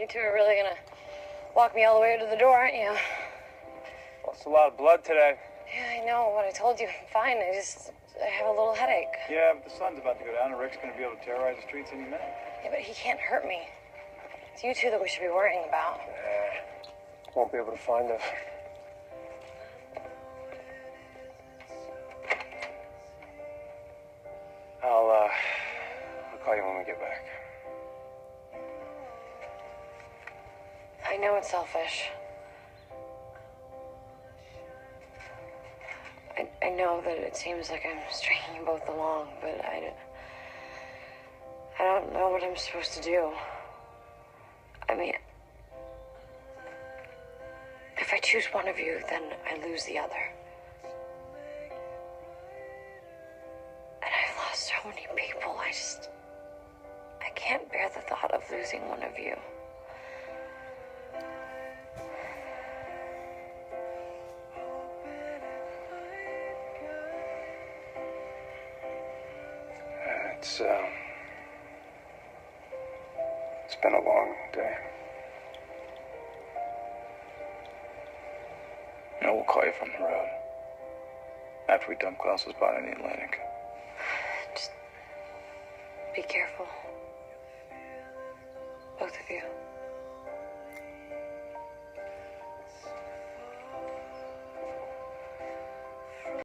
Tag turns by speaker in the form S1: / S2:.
S1: You two are really gonna walk me all the way to the door, aren't you?
S2: Lost a lot of blood today.
S1: Yeah, I know. What I told you, I'm fine. I have a little headache.
S2: Yeah, but the sun's about to go down and Rick's gonna be able to terrorize the streets any minute.
S1: Yeah, but he can't hurt me. It's you two that we should be worrying about.
S2: Won't be able to find us. I'll call you when we get back.
S1: I know it's selfish. I know that it seems like I'm stringing you both along, but I don't know what I'm supposed to do. I mean, if I choose one of you, then I lose the other. And I've lost so many people, I can't bear the thought of losing one of you.
S2: It's been a long day. You know, we'll call you from the road. After we dump Klaus's body in the Atlantic.
S1: Just be careful. Both of you.